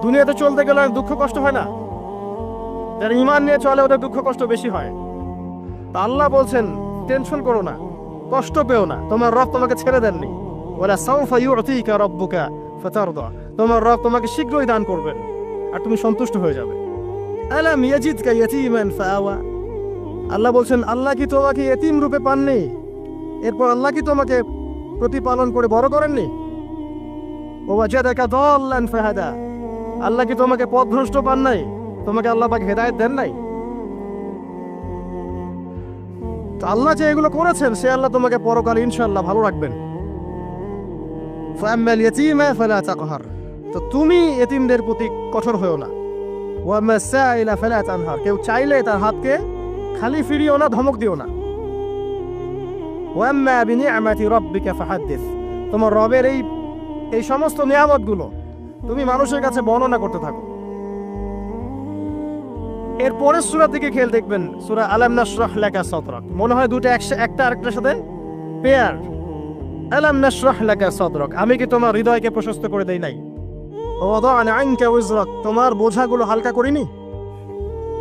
দুনিয়াতে চলতে গেলে দুঃখ কষ্ট হয় না? যারা ঈমান নিয়ে চলে ওদের দুঃখ কষ্ট বেশি হয়। তা আল্লাহ বলছেন টেনশন করো না, কষ্ট পেও না, তোমার রব তোমাকে ছেড়ে দেননি। ওয়ালা সাউফা ইউতিকা রাব্বুকা ফাতারদা, তোমার রব তোমাকে শীঘ্রই দান করবেন আর তুমি সন্তুষ্ট হয়ে যাবে। আলাম ইয়াজিদকা ইয়াতীমান ফাআওয়া, আল্লাহ বলছেন আল্লাহ কি তোমাকে এতিম রূপে পাননি? এরপর আল্লাহ কি তোমাকে প্রতিপালন করে বড় করেননি? ওয়াজাদাকা দাল্লান ফাহাদা, আল্লাহ কি তোমাকে পথভ্রষ্ট পান নাই? তোমাকে আল্লাহ পাক হেদায়েত দেন নাই? তো আল্লাহ যে এগুলো করেছেন সে আল্লাহ তোমাকে পরকালে ইনশাআল্লাহ ভালো রাখবেন। ফাআম্মাল ইয়াতীমা ফালা তাকহার, তো তুমি এতিমদের প্রতি কঠোর হয়ো না। ওয়া মাসাইলা ফালা তানহার, কেউ চাইলে তার হাতকে খালি ফিরিও না, ধমক দিও না। ওয়া আম্মা বিনিআমাতি রাব্বিকা ফাহাদ্দিস, তোমার রবের এই সমস্ত নিয়ামতগুলো তুমি মানুষের কাছে বর্ণনা করতে থাকো। এর পরের সূরা থেকে খেয়াল দেখবেন, সূরা আলাম নাশরাহ লাকা সাদরাক, মনে হয় দুটো একটা আরেকটার সাথে পেয়ার। আলাম নাশরাহ লাকা সাদরাক, আমি কি তোমার হৃদয়কে প্রশস্ত করে দেই নাই? ওয়াদা'না আনকা ওয়িজরাক, তোমার বোঝাগুলো হালকা করিনি?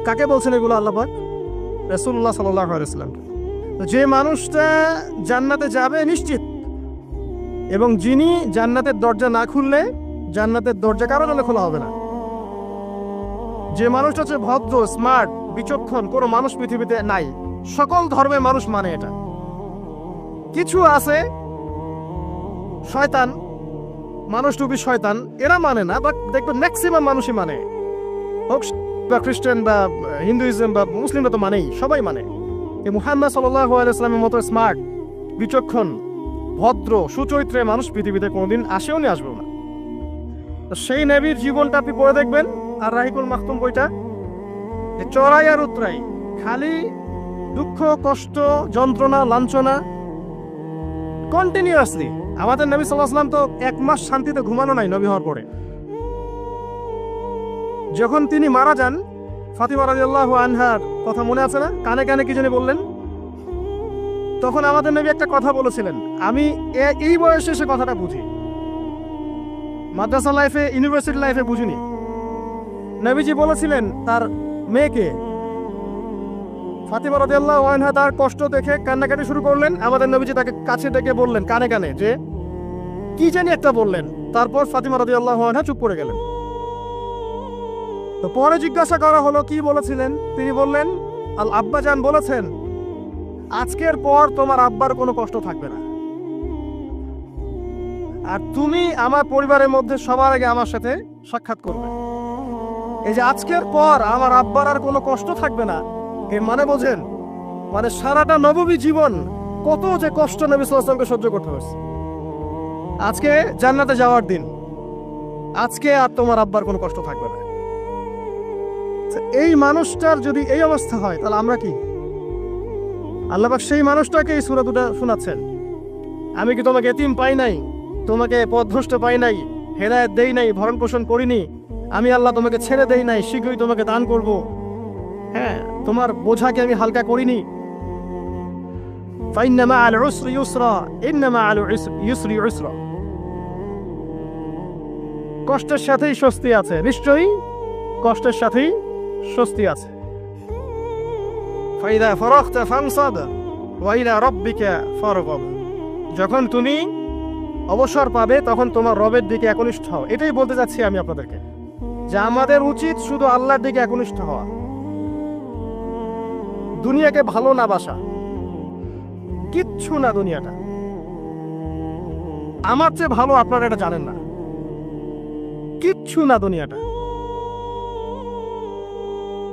কাকে বলছেন এগুলো আল্লাহ পাক? রাসূলুল্লাহ সাল্লাল্লাহু আলাইহি ওয়াসাল্লাম। তো যে মানুষটা জান্নাতে যাবে নিশ্চিত, এবং যিনি জান্নাতের দরজা না খুললে জান্নাতের দরজা কারো জন্য খোলা হবে না। যে মানুষটা হচ্ছে ভদ্র, স্মার্ট, বিচক্ষণ, কোনো মানুষ পৃথিবীতে নাই। সকল ধর্মের মানুষ মানে এটা। কিছু আছে শয়তান, মানুষ টুপি শয়তান, এরা মানে না, বাট দেখবেন ম্যাক্সিমাম মানুষই মানে, হোক বা খ্রিস্টান বা হিন্দুইজম বা মুসলিমরা তো মানেই, সবাই মানে। এই মুহাম্মদ সাল্লাল্লাহু আলাইহি ওয়াসাল্লামের মতো স্মার্ট, বিচক্ষণ, ভদ্র, সুচরিত্রের মানুষ পৃথিবীতে কোনোদিন আসেও নি, আসবেও না। তো সেই নবীর জীবনটা আপনি পড়ে দেখবেন, আর রাহিকুল মাখতুম বইটা, যে চড়াই আর উতরাই, খালি দুঃখ, কষ্ট, যন্ত্রণা, লাঞ্ছনা, কন্টিনিউয়াসলি। আমাদের নবী সাল্লাল্লাহু আলাইহি ওয়াসাল্লাম তো 1 মাস শান্তিতে ঘুমানো নাই নবী হওয়ার পরে। যখন তিনি মারা যান, ফাতিমা রাদিয়াল্লাহু আনহার কথা মনে আছে না? কানে কানে কি জানি বললেন। তখন আমাদের নবী একটা কথা বলেছিলেন, আমি এই বয়সে সে কথাটা বুঝি, মাদ্রাসা লাইফে, ইউনিভার্সিটি লাইফে বুঝিনি। নবীজি বলেছিলেন তার মেয়েকে, ফাতিমা রাদিয়াল্লাহু আনহা তার কষ্ট দেখে কান্নাকাটি শুরু করলেন। আমাদের নবীজি তাকে কাছে ডেকে বললেন কানে কানে যে কি জানি একটা বললেন। তারপর ফাতিমা রাদিয়াল্লাহু আনহা চুপ করে গেলেন। তো পরে জিজ্ঞাসা করা হলো কি বলেছিলেন? তিনি বললেন, আল আব্বাজান বলেছেন আজকের পর তোমার আব্বার কোনো কষ্ট থাকবে না, আর তুমি আমার পরিবারের মধ্যে সবার আগে আমার সাথে সাক্ষাৎ করবে। এই যে আজকের পর আমার আব্বার আর কোনো কষ্ট থাকবে না, এর মানে বোঝেন, মানে সারাটা নববী জীবন কত যে কষ্ট নবী সাল্লাল্লাহু আলাইহি ওয়াসাল্লামকে সহ্য করতে হয়েছে। আজকে জান্নাতে যাওয়ার দিন, আজকে আর তোমার আব্বার কোনো কষ্ট থাকবে না। এই মানুষটার যদি এই অবস্থা হয় তাহলে আমরা কি? আল্লাহ পাক সেই মানুষটাকে এই সূরা দুটো শোনাচ্ছেন, আমি কি তোমাকে এতিম পাই নাই, তোমাকে পথভ্রষ্ট পাই নাই, হেদায়েত দেই নাই, ভরণ পোষণ করিনি, আমি আল্লাহ তোমাকে ছেড়ে দেই নাই, শীঘ্রই তোমাকে দান করব, হ্যাঁ, তোমার বোঝাকে আমি হালকা করিনি। ফাইন্না মাআল উসরি ইউসরা, ইন্না মাআল ইউসরি ইউসরা, কষ্টের সাথেই স্বস্তি আছে, নিশ্চয়ই কষ্টের সাথেই স্বস্তি আছে। ফাইদা ফারাগতা ফানসাব ওয়া ইলা রাব্বিকা ফারগাব, যখন তুমি অবসর পাবে তখন তোমার রবের দিকে একনিষ্ঠ হও। এটাই বলতে চাচ্ছি আমি আপনাদেরকে, যে আমাদের উচিত শুধু আল্লাহর দিকে একনিষ্ঠ হওয়া, দুনিয়াকে ভালো না বাসা, কিচ্ছু না দুনিয়াটা। আমার চেয়ে ভালো আপনারা এটা জানেন না, কিচ্ছু না দুনিয়াটা,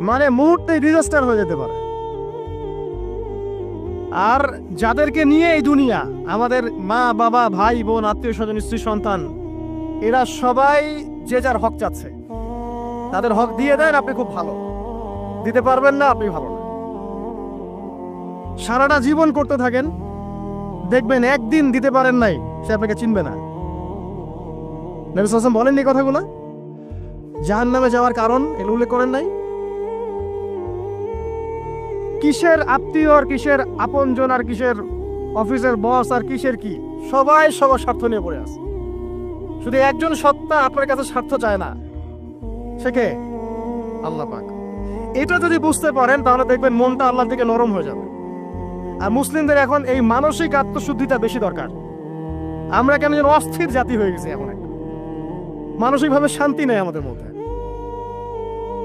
মানে মুহূর্তে ডিজাস্টার হয়ে যেতে পারে। আর যাদেরকে নিয়ে এই দুনিয়া, আমাদের মা বাবা, ভাই বোন, আত্মীয় স্বজন, স্ত্রী সন্তান, এরা সবাই যে যার হক চাচ্ছে, তাদের হক দিয়ে দেন, আপনি খুব ভালো, দিতে পারবেন না আপনি ভালো না। সারাটা জীবন করতে থাকেন, দেখবেন একদিন দিতে পারেন নাই, সে আপনাকে চিনবে না। নবী সাল্লাল্লাহু আলাইহি ওয়াসাল্লাম বলেননি কথাগুলো? জাহান্নামে যাওয়ার কারণ এগুলো উল্লেখ করেন নাই? কিসের আত্মীয় আর কিসের আপনজন আর কিসের অফিসের বস আর কিসের কি, সবাই সবার স্বার্থ নিয়ে পড়ে আছে। শুধু একজন সত্তা আপনার কাছে স্বার্থ চায় না, সে কে? আল্লাহ পাক। এটা যদি বুঝতে পারেন তাহলে দেখবেন মনটা আল্লাহর দিকে নরম হয়ে যাবে। আর মুসলিমদের এখন এই মানসিক আত্মশুদ্ধিটা বেশি দরকার। আমরা কেন যেন অস্থির জাতি হয়ে গেছি, এমন একটা মানসিকভাবে শান্তি নেই আমাদের মধ্যে।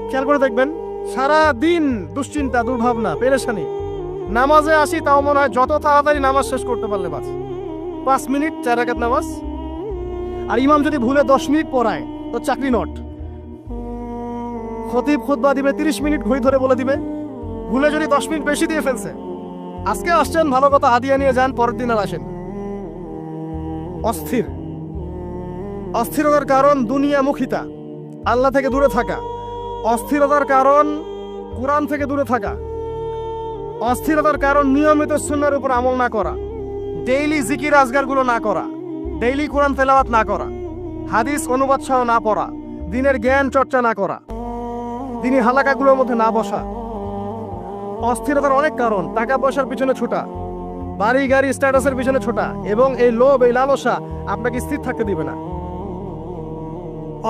খেয়াল করে দেখবেন সারা দিন দুশ্চিন্তা, দুর্ভাবনা, পেরেশানি। নামাজে আসি তাও মনে হয় যত তাড়াতাড়ি নামাজ শেষ করতে পারলে বাস। 5 মিনিট 4 রাকাত নামাজ, আর ইমাম যদি ভুলে 10 মিনিট পড়ায় তো চাকরি নট। খতিব খুতবা দিবে 30 মিনিট ঘড়ি ধরে বলে দিবে, ভুলে যদি 10 মিনিট বেশি দিয়ে ফেলছে, আজকে আসছেন ভালো কথা, হাদিয়া নিয়ে যান, পরের দিন আর আসেন। অস্থির। অস্থিরতার কারণ দুনিয়ামুখিতা, আল্লাহ থেকে দূরে থাকা। অস্থিরতার কারণ কোরআন থেকে দূরে থাকা। অস্থিরতার কারণ নিয়মিত সুন্নাহর উপর আমল না করা, ডেইলি জিকির আজগারগুলো না করা, ডেইলি কোরআন তেলাওয়াত না করা, হাদিস অনুবাদ সহ না পড়া, দিনের জ্ঞান চর্চা না করা, দিনী হালাকাগুলোর মধ্যে না বসা। অস্থিরতার অনেক কারণ, টাকা পয়সার পিছনে ছোটা, বাড়ি গাড়ি স্ট্যাটাসের পিছনে ছোটা, এবং এই লোভ, এই লালসা আপনাকে স্থির থাকতে দিবে না।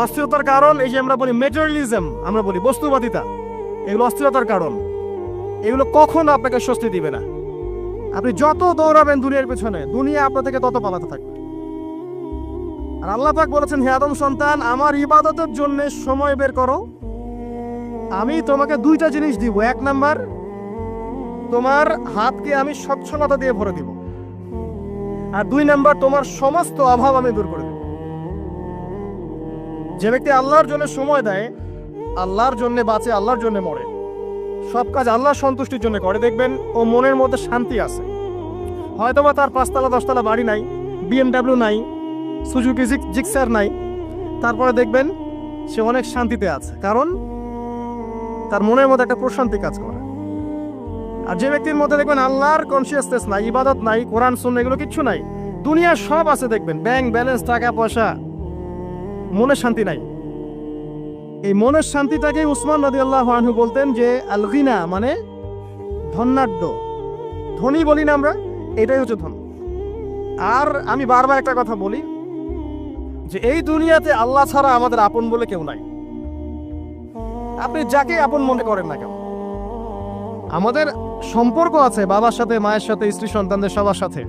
অস্থিরতার কারণ এই যে আমরা বলি মেটেরিয়ালিজম, আমরা বলি বস্তুবাদিতা, এগুলো অস্থিরতার কারণ। এগুলো কখনো আপনাকে স্বস্তি দিবে না। আপনি যত দৌড়াবেন দুনিয়ার পেছনে, দুনিয়া আপনার থেকে তত পালাতে থাকবে। আর আল্লাহ পাক বলেছেন, হে আদম সন্তান, আমার ইবাদতের জন্য সময় বের করো, আমি তোমাকে 2টা জিনিস দিব। 1 নাম্বার, তোমার হাতকে আমি সচ্ছলতা দিয়ে ভরে দিব, আর 2 নাম্বার, তোমার সমস্ত অভাব আমি দূর করে দেব। যে ব্যক্তি আল্লাহর জন্য সময় দেয়, আল্লাহর জন্য বাঁচে, আল্লাহর জন্য মরে, সব কাজ আল্লাহর সন্তুষ্টির জন্য করে, দেখবেন ও মনের মধ্যে শান্তি আছে। হয়তোবা তার 5 তলা 10 তলা বাড়ি নাই, BMW নাই, সুজুকি জিক্সার নাই, তারপরে দেখবেন সে অনেক শান্তিতে আছে, কারণ তার মনের মধ্যে একটা প্রশান্তি কাজ করে। আর যে ব্যক্তির মধ্যে দেখবেন আল্লাহর কনসিয়াসনেস নাই, ইবাদত নাই, কোরআন সুন্নাহ এগুলো কিচ্ছু নাই, দুনিয়ার সব আছে, দেখবেন ব্যাংক ব্যালেন্স, টাকা পয়সা, মনে শান্তি নাই। এই মনের শান্তিটাকে উসমান রাদিয়াল্লাহু আনহু বলতেন যে আল গিনা, মানে ধনাঢ্য, ধনী বলি না আমরা, এটাই হচ্ছে ধন। আর আমি বারবার একটা কথা বলি যে এই দুনিয়াতে আল্লাহ ছাড়া আমাদের আপন বলে কেউ নাই। আপনি যাকে আপন মনে করেন না কেন, আমাদের সম্পর্ক আছে বাবার সাথে, মায়ের সাথে, স্ত্রী সন্তানদের সবার সাথে,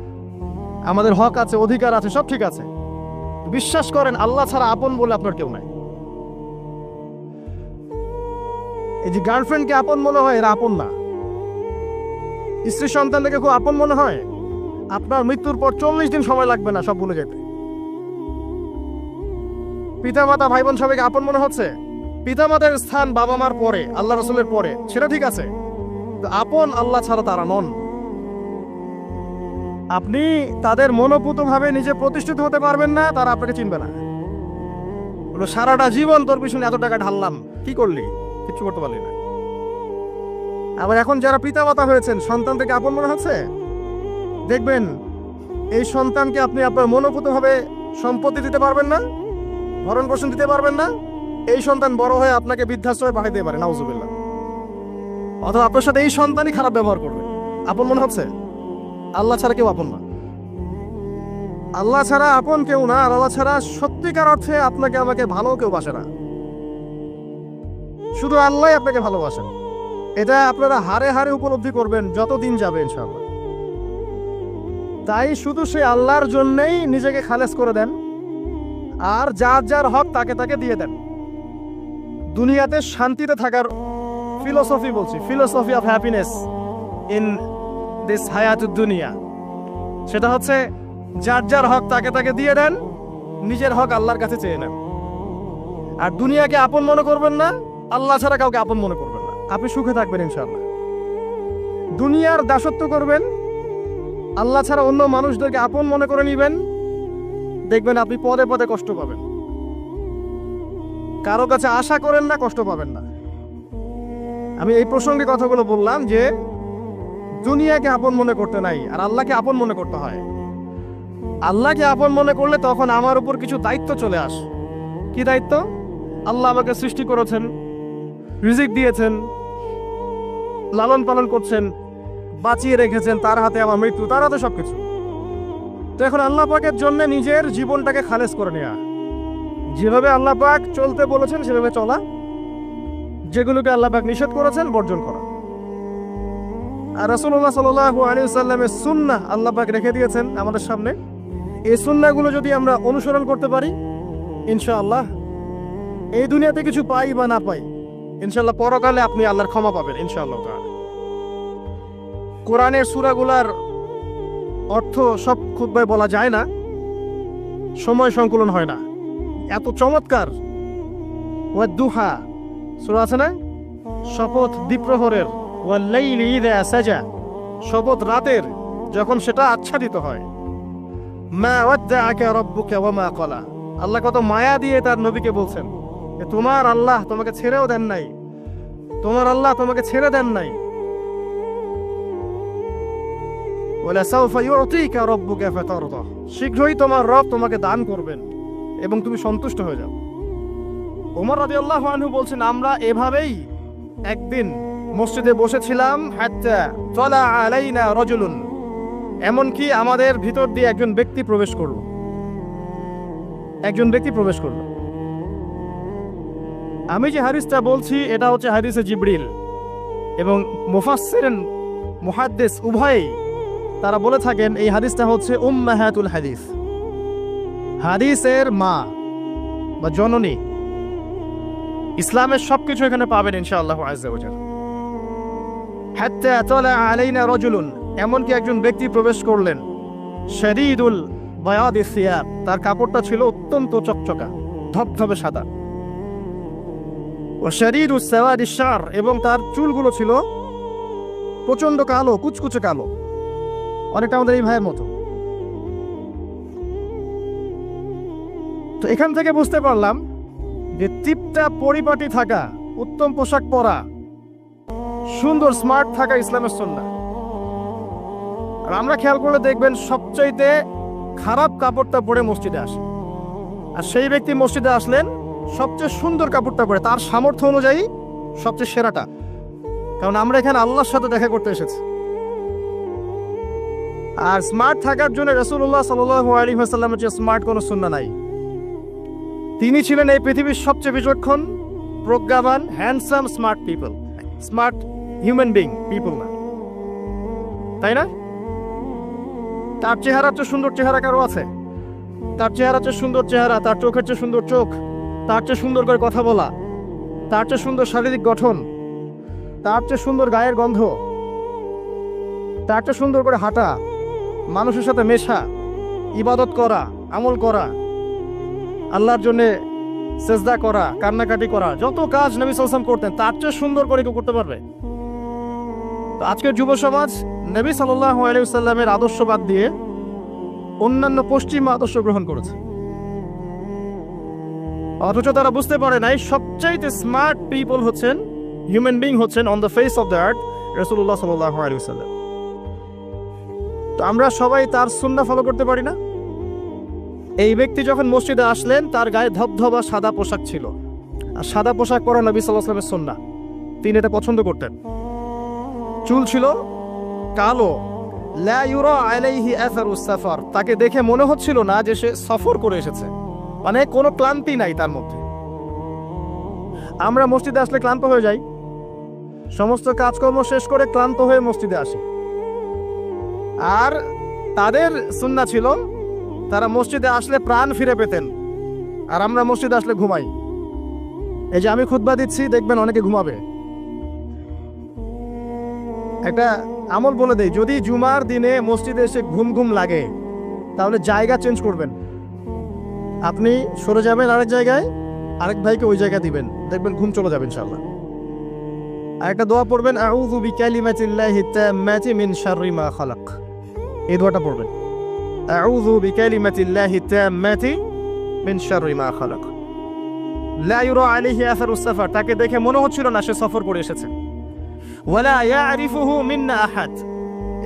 আমাদের হক আছে, অধিকার আছে, সব ঠিক আছে। বিশ্বাস করেন আল্লাহ ছাড়া আপন বলে আপনার কেউ নাই। এই যে গার্লফ্রেন্ডকে আপন মনে হয়, এরা আপন না। স্ত্রী সন্তানকে খুব আপন মনে হয়, আপনার মৃত্যুর পর 40 দিন সময় লাগবে না সব ভুলে যেতে। পিতা মাতা, ভাই বোন সবাইকে আপন মনে হচ্ছে। পিতা মাতার স্থান বাবা মার পরে, আল্লাহ রাসূলের পরে, সেটা ঠিক আছে, আপন আল্লাহ ছাড়া তারা নন। আপনি তাদের মনোপুত ভাবে নিজে প্রতিষ্ঠিত হতে পারবেন না, তারা আপনাকে চিনবে না। সারাটা জীবন তোর পিছনে এত টাকা ঢাললাম, কি করলি? কিছু করতে পারলি না। আবার এখন যারা পিতা মাতা হয়েছেন, সন্তান থেকে আপন মনে হচ্ছে, দেখবেন এই সন্তানকে আপনি আপনার মনোপুত ভাবে সম্পত্তি দিতে পারবেন না, ভরণ পোষণ দিতে পারবেন না। এই সন্তান বড় হয়ে আপনাকে বৃদ্ধাশ্রমে পাঠিয়ে দিতে পারে, নাউজুবিল্লাহ। অথবা আপনার সাথে এই সন্তানই খারাপ ব্যবহার করবে। আপন মনে হচ্ছে? আল্লাহ ছাড়া কেউ আপন না। আল্লাহ ছাড়া আপন কেউ না, আর আল্লাহ ছাড়া সত্যিকার অর্থে আপনাকে আমাকে ভালো কেউ বাসে না। শুধু আল্লাহ আপনাকে ভালোবাসেন। এটা আপনারা হারে হারে উপলব্ধি করবেন যত দিন যাবে ইনশাআল্লাহ। তাই শুধু সেই আল্লাহর জন্যই নিজেকে খালেস করে দেন, আর যার যার হক তাকে তাকে দিয়ে দেন। দুনিয়াতে শান্তিতে থাকার ফিলোসফি বলছি, philosophy of happiness in this হায়াতুদ দুনিয়া, সেটা হচ্ছে যার যার হক তাকে তাকে দিয়ে দেন, নিজের হক আল্লাহর কাছে চেয়ে নেন। আর দুনিয়াকে আপন মনে করবেন না, আল্লাহ ছাড়া কাউকে আপন মনে করবেন না, আপনি সুখে থাকবেন ইনশাআল্লাহ। দুনিয়ার দাসত্ব করবেন, আল্লাহ ছাড়া অন্য মানুষদেরকে আপন মনে করে নেবেন, দেখবেন আপনি পদে পদে কষ্ট পাবেন। কারো কাছে আশা করেন না, কষ্ট পাবেন না। আমি এই প্রসঙ্গে কথাগুলো বললাম যে দুনিয়াকে আপন মনে করতে নাই, আর আল্লাহকে আপন মনে করতে হয়। আল্লাহকে আপন মনে করলে তখন আমার উপর কিছু দায়িত্ব চলে আসে। কি দায়িত্ব? আল্লাহ আমাকে সৃষ্টি করেছেন, রিজিক দিয়েছেন, লালন পালন করছেন, বাঁচিয়ে রেখেছেন, তার হাতে আমার মৃত্যু, তার হাতে সবকিছু। তো এখন আল্লাহ পাকের জন্য নিজের জীবনটাকে খালেস করে নেওয়া, যেভাবে আল্লাহ পাক চলতে বলেছেন সেভাবে চলা, যেগুলোকে আল্লাহ পাক নিষেধ করেছেন বর্জন করা। আর রাসূলুল্লাহ সাল্লাল্লাহু আলাইহি ওয়াসাল্লামের সুন্নাহ আল্লাহ পাক রেখে দিয়েছেন আমাদের সামনে। এই সুন্নাহগুলো যদি আমরা অনুসরণ করতে পারি, ইনশাআল্লাহ এই দুনিয়াতে কিছু পাই বা না পাই, ইনশাআল্লাহ পরকালে আপনি আল্লাহর ক্ষমা পাবেন ইনশাআল্লাহ তাআলা। কোরআনের সূরাগুলার অর্থ সব খুতবায় বলা যায় না, সময় সংকুলন হয় না। এত চমৎকার ওয়াদ-দুহা সূরা আছে না, শপথ দ্বিপ্রহরের, ওয়াল-লাইলি ইযা সাজা, শপথ রাতের যখন সেটা আচ্ছাদিত হয়। মা ওয়াদ্দাআকা রাব্বুকা ওয়া মা ক্বালা, আল্লাহ কত মায়া দিয়ে তার নবীকে বলছেন যে তোমার আল্লাহ তোমাকে ছেড়েও দেন নাই, তোমার আল্লাহ তোমাকে ছেড়ে দেন নাই। ওয়ালা সাওফা ইউতিকা রাব্বুকা ফাতারদা, শীঘ্রই তোমার রব তোমাকে দান করবেন এবং তুমি সন্তুষ্ট হয়ে যাও। ওমর রাদিয়াল্লাহু আনহু বলছেন আমরা এভাবেই একদিন মসজিদে বসেছিলাম, হাত্তা তালা আলাইনা রাজুলুন, এমনকি আমাদের ভিতর দিয়ে একজন ব্যক্তি প্রবেশ করলো, একজন ব্যক্তি প্রবেশ করলো। আমি যে হাদিসটা বলছি এটা হচ্ছে হাদিসে জিবরিল, এবং মুফাসসিরিন মুহাদ্দিস উভয়ই তারা বলে থাকেন এই হাদিসটা হচ্ছে উম্মাহাতুল হাদিস, হাদিসের মা বা জননী। ইসলামের সবকিছু এখানে পাবেন ইনশাআল্লাহু আযজা ওয়া জাল্লা। হাত্তা তালা আলাইনা রাজুলুন, এমনকি একজন ব্যক্তি প্রবেশ করলেন, শাদীদুল বায়াদিস সিয়াব, তার কাপড়টা ছিল অত্যন্ত চকচকা ধবধবে সাদা, ওয়া শাদীদুস সাওয়াদিশ শা'r, এবং তার চুলগুলো ছিল প্রচন্ড কালো, কুচকুচে কালো, অনেকটা আমাদের এই ভাইয়ের মতো। তো এখান থেকে বুঝতে পারলাম যে টিপটা পরিপাটি থাকা, উত্তম পোশাক পরা, সুন্দর স্মার্ট থাকা ইসলামের সুন্নাহ। আর আমরা খেয়াল করলে দেখবেন সবচাইতে খারাপ কাপড়টা পরে মসজিদে আসে, আর সেই ব্যক্তি মসজিদে আসলেন সবচেয়ে সুন্দর কাপড়টা পরে, তার সামর্থ্য অনুযায়ী সবচেয়ে সেরাটা, কারণ আমরা এখানে আল্লাহর সাথে দেখা করতে এসেছি। আর স্মার্ট থাকার জন্য রাসূলুল্লাহ সাল্লাল্লাহু আলাইহি ওয়াসাল্লামের যে স্মার্ট কোনো সুন্নাহ নাই। তিনি ছিলেন এই পৃথিবীর সবচেয়ে বিচক্ষণ, প্রজ্ঞাবান, handsome, smart people, smart human being people না, তাই না? তার চেহারার চেয়ে সুন্দর চেহারা কারো আছে? তার চেহারার চেয়ে সুন্দর চেহারা, তার চোখের চেয়ে সুন্দর চোখ, তার চেয়ে সুন্দর করে কথা বলা, তার চেয়ে সুন্দর শারীরিক গঠন, তার চেয়ে সুন্দর গায়ের গন্ধ, তার চেয়ে সুন্দর করে হাঁটা, মানুষের সাথে মেশা, ইবাদত করা, আমল করা, আল্লাহর জন্য সেজদা করা, কান্নাকাটি করা, যত কাজ নবী সাল্লাল্লাহু আলাইহি ওয়াসাল্লাম করতেন তার চেয়ে সুন্দর করে কেউ করতে পারবে? তো আজকের যুব সমাজ নবী সাল্লাল্লাহু আলাইহি ওয়াসাল্লামের আদর্শ বাদ দিয়ে অন্যান্য পশ্চিমা আদর্শ গ্রহণ করেছে, অথচ তারা বুঝতে পারে নাই সবচাইতে স্মার্ট পিপল হচ্ছেন, হিউম্যান বিং হচ্ছেন on the face of the earth রাসূলুল্লাহ সাল্লাল্লাহু আলাইহি ওয়াসাল্লাম। তো আমরা সবাই তার সুন্নাহ ফলো করতে পারি না? এই ব্যক্তি যখন মসজিদে আসলেন তার গায়ে ধবধবা সাদা পোশাক ছিল, আর সাদা পোশাক পরা নবী সাল্লাল্লাহু আলাইহি ওয়াসাল্লামের সুন্নাহ, তিনি এটা পছন্দ করতেন। চুল ছিল কালো, লা ইউরা আলাইহি আসারুস সাফার, তাকে দেখে মনে হচ্ছিল না যে সে সফর করে এসেছে, মানে কোনো ক্লান্তি নাই তার মধ্যে। আমরা মসজিদে আসলে ক্লান্ত হয়ে যাই, সমস্ত কাজকর্ম শেষ করে ক্লান্ত হয়ে মসজিদে আসি, আর তাদের সুন্নাহ ছিল তারা মসজিদে আসলে প্রাণ ফিরে পেতেন, আর আমরা মসজিদে আসলে ঘুমাই। এই যে আমি খুতবা দিচ্ছি, দেখবেন অনেকে ঘুমাবে। একটা আমল বলে দেই, যদি জুমার দিনে মসজিদে এসে ঘুম ঘুম লাগে তাহলে জায়গা চেঞ্জ করবেন, আপনি সরে যাবেন আরেক জায়গায়, আরেক ভাইকে ওই জায়গা দিবেন, দেখবেন ঘুম চলে যাবে ইনশাআল্লাহ। আর একটা দোয়া পড়বেন, আউযু বিকালিমাতিল্লাহি তাম্মাতি মিন শাররি মা খালাক, এই দোয়াটা পড়বেন, আউযু বিকালিমাতিল্লাহি তাম্মাতি মিন শাররি মা খালাক। লা ইউরা আলাইহি আসারুস সাফার, তাকে দেখে মনে হচ্ছিল না সে সফর করে এসেছে। ওয়ালা ইয়ারিফুহু মিন্না আহাদ,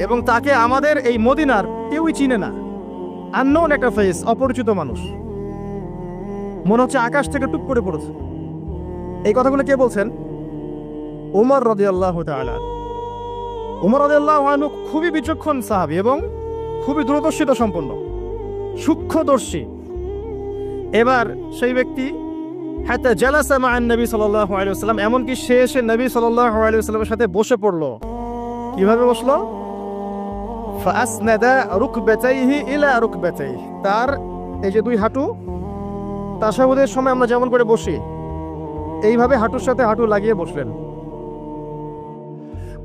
এবং তাকে আমাদের এই মদিনার কেউই চিনে না, আননোন একটা ফেস, অপরিচিত মানুষ, মনে হচ্ছে আকাশ থেকে টুপ করে পড়েছে। এই কথাগুলো কে বলছেন? ওমর রাদিয়াল্লাহু তাআলা। ওমর রাদিয়াল্লাহু আনহু খুবই বিচক্ষণ সাহাবী এবং খুবই দূরদর্শিতা সম্পন্ন, সূক্ষ্মদর্শী। এবার সেই ব্যক্তি হাত্তা জালাসা মা'আন নবী সাল্লাল্লাহু আলাইহি ওয়াসাল্লাম, এমনকি সে এসে নবী সাল্লাল্লাহু আলাইহি ওয়াসাল্লামের সাথে বসে পড়লো। কিভাবে বসলো? ফাআসনাদা রুকবাতাইহি ইলা রুকবাতাইহি, তার এই যে দুই হাঁটু তাশাহুদের সময় আমরা যেমন করে বসি এইভাবে হাঁটুর সাথে হাঁটু লাগিয়ে বসলেন।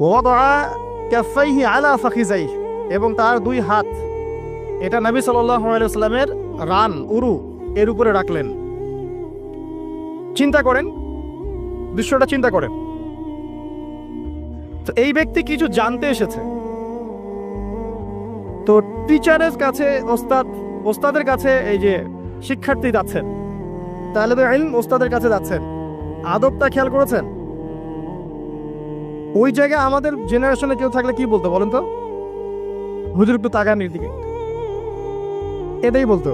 ওয়াদা কাফাইহি আলা ফাখিজাইহি, এবং তার দুই হাত এটা নবী সাল্লাল্লাহু আলাইহি ওয়াসাল্লামের রান উরু এর উপরে রাখলেন। চিন্তা করেন, দৃশ্যটা চিন্তা করেন। তো এই ব্যক্তি কিছু জানতে এসেছে, তো টিচারের কাছে ওস্তাদের কাছে এই যে শিক্ষার্থী যাচ্ছেন, তালেবে ইলম ওস্তাদের কাছে যাচ্ছেন, আদবটা খেয়াল করেছেন? ওই জায়গায় আমাদের জেনারেশনে কেউ থাকলে কি বলতো বলেন তো? হুজুর একটু তাকান এদিকে, এটাই বলতো।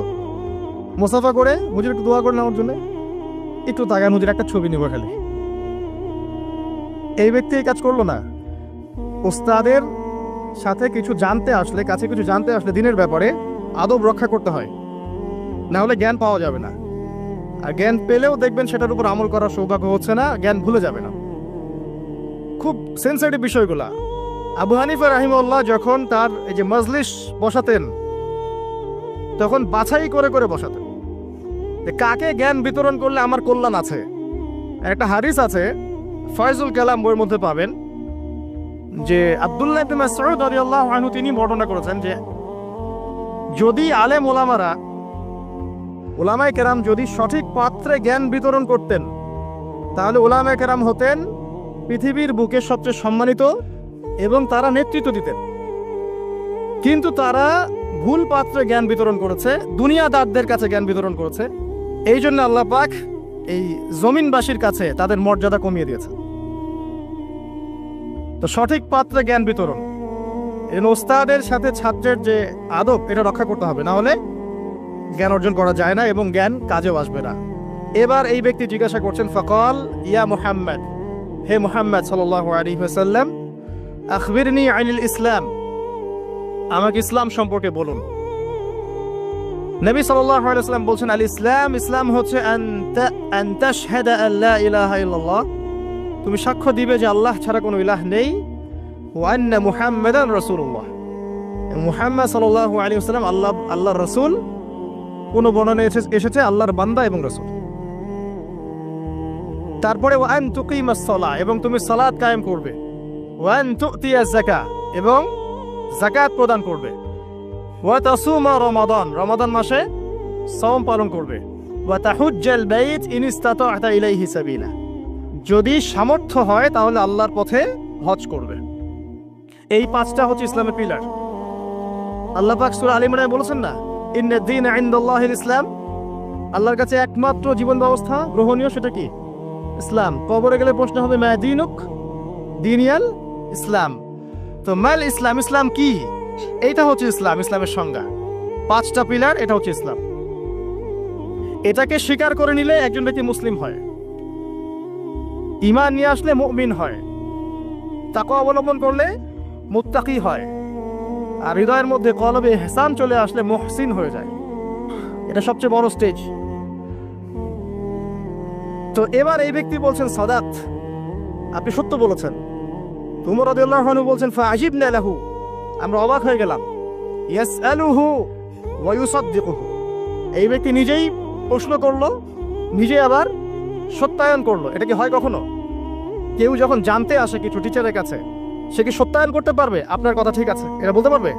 মুসাফা করে হুজুর একটু দোয়া করে নেওয়ার জন্য একটু তাকান, হুজুর একটা ছবি নিব খালি। এই ব্যক্তি এই কাজ করলো না। ওস্তাদের সাথে কিছু জানতে আসলে, কাছে কিছু জানতে আসলে দিনের ব্যাপারে আদব রক্ষা করতে হয়, না হলে জ্ঞান পাওয়া যাবে না। আর জ্ঞান পেলেও দেখবেন সেটার উপর আমল করার সৌভাগ্য হচ্ছে না, জ্ঞান ভুলে যাবে না। খুব সেন্সিটিভ বিষয়গুলা। আবু হানিফা রাহিমাহুল্লাহ যখন তার এই যে মজলিস বসাতেন, তখন বাছাই করে করে বসাতেন যে কাকে জ্ঞান বিতরণ করলে আমার কল্যাণ আছে। একটা হাদিস আছে, ফয়জুল কালাম বইয়ের মধ্যে পাবেন, যে আব্দুল্লাহ ইবনে মাসউদ রাদিয়াল্লাহু আনহু তিনি বর্ণনা করেছেন যে যদি আলেম ওলামায়ে কেরাম যদি সঠিক পাত্রে জ্ঞান বিতরণ করতেন, তাহলে ওলামায়ে কেরাম হতেন পৃথিবীর বুকে সবচেয়ে সম্মানিত এবং তারা নেতৃত্ব দিতেন। কিন্তু তারা ভুল পাত্রে জ্ঞান বিতরণ করেছে, দুনিয়াদারদের কাছে জ্ঞান বিতরণ করেছে। এই জন্য আল্লাহ পাক এই জমিনবাসীর কাছে তাদের মর্যাদা কমিয়ে দিয়েছে। তো সঠিক পাত্রে জ্ঞান বিতরণ, ওস্তাদের সাথে ছাত্রের যে আদব এটা রক্ষা করতে হবে, না হলে জ্ঞান অর্জন করা যায় না এবং জ্ঞান কাজেও আসবে না। এবার এই ব্যক্তি জিজ্ঞাসা করছেন, ফাকাল ইয়া মুহাম্মদ, হে মুহাম্মদ সাল্লাল্লাহু আলাইহি ওয়াসাল্লাম, আখবিরনি আনিল ইসলাম, আমাকে ইসলাম সম্পর্কে বলুন। নবী সাল্লাল্লাহু আলাইহি ওয়াসাল্লাম বলছেন, আল ইসলাম, ইসলাম হচ্ছে আন তাশহাদা আল লা ইলাহা ইল্লাল্লাহ, তুমি সাক্ষ্য দিবে যে আল্লাহ ছাড়া কোনো ইলাহ নেই, ওয়া আন্না মুহাম্মাদান রাসূলুল্লাহ, মুহাম্মদ সাল্লাল্লাহু আলাইহি ওয়াসাল্লাম আল্লাহর রাসূল। কোন বর্ণনায় এসেছে আল্লাহর বান্দা এবং রাসূল। তারপরে ওয়া আন তুকিমাস সালাহ, এবং তুমি সালাত কায়েম করবে, ওয়া আন তুতিয়াজ যাকাত, এবং যাকাত প্রদান করবে, ওয়া তাসুমা রমাদান, রমাদান মাসে সাওম পালন করবে, ওয়া তাহুজ্জাল বাইত ইন ইসতাতা'তা ইলাইহি সাবিলা, যদি সামর্থ্য হয় তাহলে আল্লাহর পথে হজ করবে। এই পাঁচটা হচ্ছে ইসলামের পিলার। আল্লাহ পাক সূরা আলে ইমরানে বলেছেন না, ইন্নাদ দীনা ইনদাল্লাহিল ইসলাম, আল্লাহর কাছে একমাত্র জীবন ব্যবস্থা গ্রহণীয় সেটা কি? ইসলাম। কবরে গেলে প্রশ্ন হবে মা দীনুক, দীনিয়াল ইসলাম। তো মাল ইসলাম, ইসলাম কি? এইটা হচ্ছে ইসলাম, ইসলামের সংজ্ঞা। পাঁচটা পিলার, এটা হচ্ছে ইসলাম। এটাকে স্বীকার করে নিলে একজন ব্যক্তি মুসলিম হয়, ঈমান নিয়ে আসলে মুমিন হয়, তাকওয়া অবলম্বন করলে মুত্তাকি হয়, আর হৃদয়ের মধ্যে কলবে ইহসান চলে আসলে মুহসিন হয়ে যায়। এটা সবচেয়ে বড় স্টেজ। তো এবার এই ব্যক্তি বলছেন, সাদাত, আপনি সত্য বলেছেন। উমর রাদিয়াল্লাহু আনহু বলছেন, ফাআজিবনা লাহু, আমরা অবাক হয়ে গেলাম। ইয়াসআলুহু ওয়া ইউসাদ্দিকুহু, এই ব্যক্তি নিজেই প্রশ্ন করলো, নিজেই আবার সত্যায়ন করলো। এটা কি হয় কখনো? কেউ যখন জানতে আসে কিছু টিচারের কাছে, সে কি সত্যায়ন করতে পারবে আপনার কথা ঠিক আছে এটা বলতে পারবে?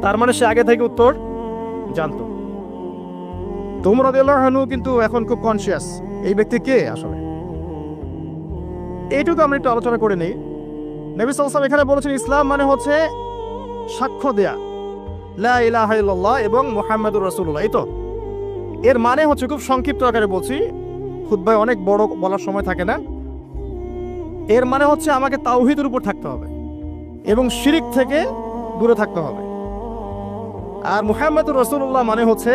তার মানে সে আগে থেকে উত্তর জানতো। উমর রাদিয়াল্লাহু আনহু কিন্তু এখন খুব কনসিয়াস এই ব্যক্তি কে আসলে। এইটুকু আমরা একটু আলোচনা করে নিই। নবী সাল্লাল্লাহু আলাইহি ওয়াসাল্লাম এখানে বলেছেন ইসলাম মানে হচ্ছে সাক্ষ্য দেয়া লা ইলাহা ইল্লাল্লাহ এবং মুহাম্মাদুর রাসূলুল্লাহ। এই তো এর মানে হচ্ছে, খুব সংক্ষিপ্ত আকারে বলছি, খুতবায় অনেক বড় বলার সময় থাকে না। এর মানে হচ্ছে আমাকে তাওহীদের উপর থাকতে হবে এবং শিরিক থেকে দূরে থাকতে হবে। আর মুহাম্মাদুর রাসূলুল্লাহ মানে হচ্ছে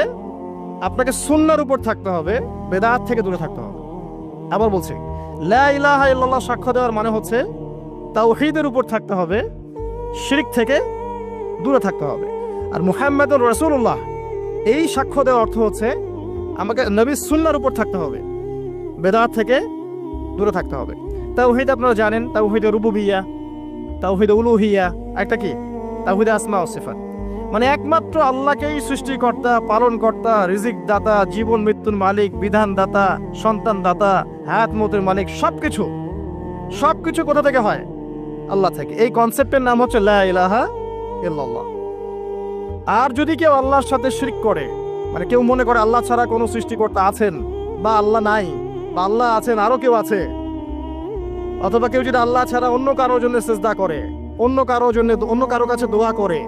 আপনাকে সুন্নাহর উপর থাকতে হবে, বেদাত থেকে দূরে থাকতে হবে। আবার বলছি, লা ইলাহা ইল্লাল্লাহ সাক্ষ্য দেওয়ার মানে হচ্ছে তাওহীদের উপর থাকতে হবে, শিরিক থেকে দূরে থাকতে হবে। আর মুহাম্মাদুর রাসূলুল্লাহ এই সাক্ষ্য দেওয়ার অর্থ হচ্ছে আমাকে নবীর সুন্নাহর উপর থাকতে হবে, বেদাত থেকে দূরে থাকতে হবে। তাওহীদ আপনারা জানেন, তাওহীদে রুবুবিয়্যাহ, তাওহীদে উলুহিয়্যাহ, একটা কি তাওহীদে আসমা ও সিফাত, মানে একমাত্র আল্লাহকেই সৃষ্টিকর্তা, পালনকর্তা, রিজিক দাতা, জীবন মৃত্যুর মালিক, বিধান দাতা, সন্তান দাতা, হায়াত মতের মালিক, সবকিছু কোথা থেকে হয়? আল্লাহ থেকে। এই কনসেপ্টের নাম হচ্ছে লা ইলাহা ইল্লাল্লাহ। আর যদি কেউ আল্লাহর সাথে শিরক করে, মানে কেউ মনে করে আল্লাহ ছাড়া কোনো সৃষ্টিকর্তা আছেন, বা আল্লাহ নাই, বা আল্লাহ আছেন আরো কেউ আছে, অথবা কেউ যদি আল্লাহ ছাড়া অন্য কারোর জন্য সিজদা করে, অন্য কারো কাছে দোয়া করে,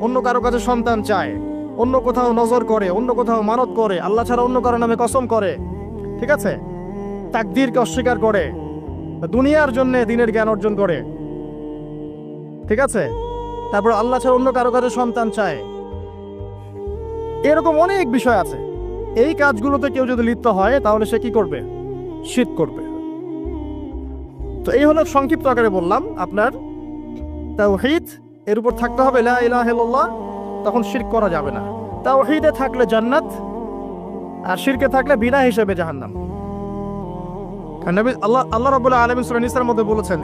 অন্য কারো কাছে সন্তান চায়, অন্য কোথাও নজর করে, অন্য কোথাও মানত করে, আল্লাহ ছাড়া অন্য কারো নামে কসম করে, ঠিক আছে, তাকদীরকে অস্বীকার করে, দুনিয়ার জন্য দিনের জ্ঞান অর্জন করে, ঠিক আছে, তারপর আল্লাহ ছাড়া অন্য কারো কাছে সন্তান চায়, এরকম অনেক বিষয় আছে। এই কাজগুলোতে কেউ যদি লিপ্ত হয় তাহলে সে কি করবে? শিরক করবে। তো এই হলো সংক্ষিপ্ত আকারে বললাম, আপনার তাওহীদ এর উপর থাকতে হবে, লা ইলাহা ইল্লাল্লাহ, তখন শিরক করা যাবে না। তাওহীদে থাকলে জান্নাত, আর শিরকে থাকলে বিনা হিসেবে জাহান্নাম। কারণ নবী আল্লাহ রাব্বুল আলামিন সূরা নিসার মধ্যে বলেছেন,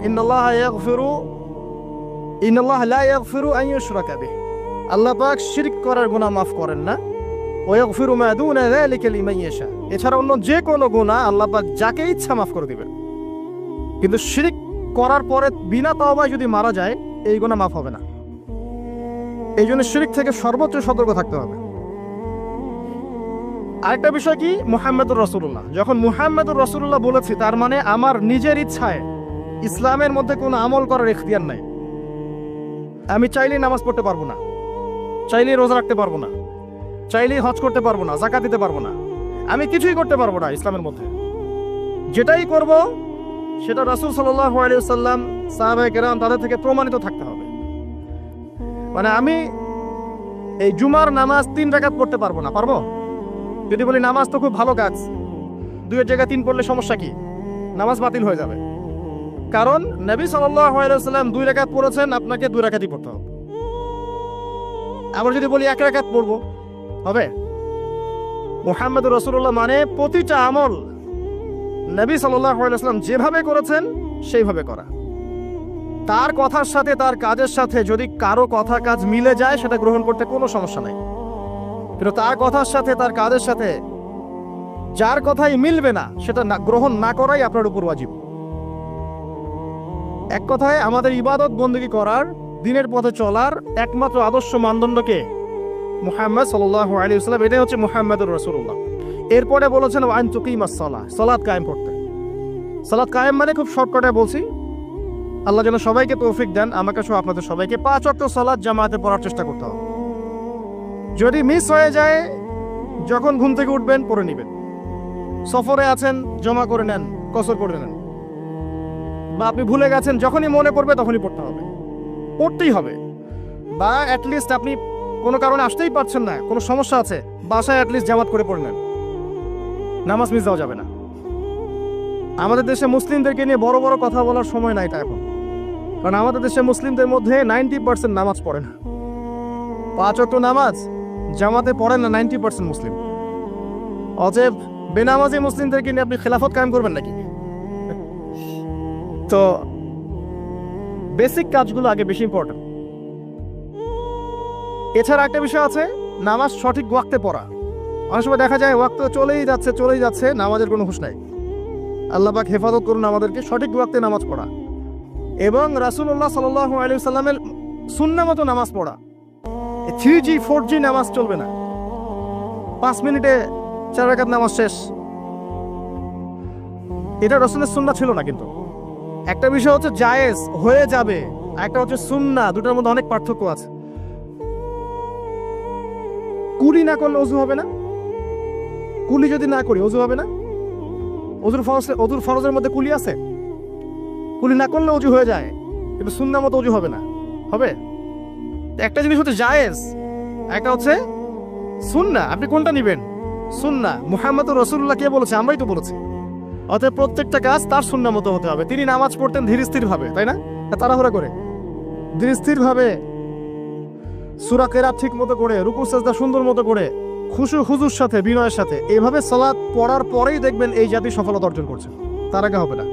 ইন্নাল্লাহা লা ইয়াগফিরু আন ইউশরাকা বিহি, আল্লাহ পাক শিরক করার গুনাহ মাফ করেন না, ওয়া ইয়াগফিরু মা দুনা যালিকা লিমান ইয়াশা, এছাড়া অন্য যে কোনো গুনাহ আল্লাহ পাক যাকে ইচ্ছা মাফ করে দিবেন। কিন্তু শিরক করার পরে বিনা তওবায় যদি মারা যায়, এই গুনাহ মাফ হবে না। এই জন্য শিরক থেকে সর্বোচ্চ সতর্ক থাকতে হবে। আরেকটা বিষয় কি, মুহাম্মদুর রাসূলুল্লাহ, যখন মুহাম্মদুর রাসূলুল্লাহ বলেছি, তার মানে আমার নিজের ইচ্ছায় ইসলামের মধ্যে কোনো আমল করার ইখতিয়ার নাই। আমি চাইলেই নামাজ পড়তে পারবো না, চাইলেই রোজা রাখতে পারবো না, চাইলেই হজ করতে পারবো না, যাকাত দিতে পারবো না, আমি কিছুই করতে পারবো না ইসলামের মধ্যে। যেটাই করব সেটা রাসূল সাল্লাল্লাহু আলাইহি ওয়াসাল্লাম, সাহাবায়ে কেরাম তাদের থেকে প্রমাণিত থাকতে হবে। মানে আমি এই জুমার নামাজ 3 রাকাত পড়তে পারবো না, পারবো? যদি বলি নামাজ তো খুব ভালো কাজ, 2-এর জায়গায় 3 পড়লে সমস্যা কি? নামাজ বাতিল হয়ে যাবে। কারণ নবী সাল্লাল্লাহু আলাইহি ওয়াসাল্লাম 2 রাকাত পড়েছেন, আপনাকে 2 রাকাতই পড়তে হবে। আবার যদি বলি 1 রাকাত পড়বো, হবে? মুহাম্মদুর রাসূলুল্লাহ মানে প্রতিটা আমল নবী সাল্লাল্লাহু আলাইহি ওয়াসাল্লাম যেভাবে করেছেন সেইভাবে করা। তার কথার সাথে তার কাজের সাথে যদি কারো কথা কাজ মিলে যায়, সেটা গ্রহণ করতে কোনো সমস্যা নাই। কিন্তু তার কথার সাথে তার কাজের সাথে যার কথাই মিলবে না, সেটা গ্রহণ না করাই আপনার উপর ওয়াজিব। এক কথায় আমাদের ইবাদত বন্দেগী করার, দিনের পথে চলার একমাত্র আদর্শ মানদণ্ডকে মুহাম্মদ সাল্লাল্লাহু আলাইহি ওয়াসাল্লাম, এটাই হচ্ছে মুহাম্মদুর রাসূলুল্লাহ। এরপরে বলেছেন ওয়া আন তুকিমাস সালাহ, সালাত কায়েম করতে। সালাত কায়েম মানে খুব শর্টকাটে বলছি, আল্লাহ যেন সবাইকে তৌফিক দেন, আমাকে সহ আপনাদের সবাইকে 5 ওয়াক্ত সালাত জামাতে পড়ার চেষ্টা করতে হবে। যদি মিস হয়ে যায়, যখন ঘুম থেকে উঠবেন পড়ে নেবেন, সফরে আছেন জমা করে নেন, কসর করে নেন, বা আপনি ভুলে গেছেন, যখনই মনে পড়বে তখনই পড়তে হবে, পড়তেই হবে। বা অ্যাটলিস্ট আপনি কোনো কারণে আসতেই পারছেন না, কোনো সমস্যা আছে, বাসায় অ্যাটলিস্ট জামাত করে পড়ে নেন, নামাজ মিস দেওয়া যাবে না। আমাদের দেশে মুসলিমদেরকে নিয়ে বড় বড় কথা বলার সময় নাই তা এখন, কারণ আমাদের দেশে মুসলিমদের মধ্যে 90% নামাজ পড়ে না। 5 ওয়াক্ত নামাজ জামাতে পড়েন না 90% মুসলিম। অতএব বেনামাজি মুসলিমদেরকে নিয়ে আপনি খেলাফত কায়েম করবেন নাকি? তো বেসিক কাজগুলো আগে বেশি ইম্পর্টেন্ট। এছাড়া একটা বিষয় আছে, নামাজ সঠিক ওয়াক্তে পড়া। অনেক সময় দেখা যায় ওয়াক্ত চলেই যাচ্ছে, নামাজের কোনো হুঁশ নাই। আল্লাহ পাক হেফাজত করুন আমাদেরকে, সঠিক ওয়াক্তে নামাজ পড়া এবং রাসূলুল্লাহ সাল্লাল্লাহু আলাইহি ওয়াসাল্লামের সুন্নাহ মতো নামাজ পড়া। 3G 4G নামাজ চলবে না, 5 মিনিটে 4 রাকাত নামাজ শেষ, এটা রাসূলের সুন্নাহ ছিল না। কিন্তু একটা বিষয় হচ্ছে জায়েজ হয়ে যাবে, একটা হচ্ছে সুন্নাহ, দুটার মধ্যে অনেক পার্থক্য আছে। কুলি না করলে ওযু হবে না, কুলি যদি না করি ওযু হবে না। ওযুর ফরজের মধ্যে কুলি আছে, কুলি না করলে ওযু হয়ে যায়, কিন্তু সুন্নাহ মতো ওযু হবে না, হবে? একটা জিনিস হচ্ছে জায়েজ, একটা হচ্ছে সুন্নাহ। আপনি কোনটা নেবেন? সুন্নাহ। মুহাম্মদুর রাসূলুল্লাহ কে বলেছে? আমরাই তো বলেছি। অতএব প্রত্যেকটা কাজ তার সুন্নাহ মতো হতে হবে। তিনি নামাজ পড়তেন ধীর স্থির ভাবে, তাই না? তাড়াহুড়া করে, ধীর স্থির ভাবে, সূরা কেরাত ঠিক মতো করে, রুকু সাজদা সুন্দর মতো করে, খুশু হুজুর সাথে বিনয়ের সাথে এভাবে সালাত পড়ার পরেই দেখবেন এই জাতি সফলতা অর্জন করছে, তার আগে হবে না।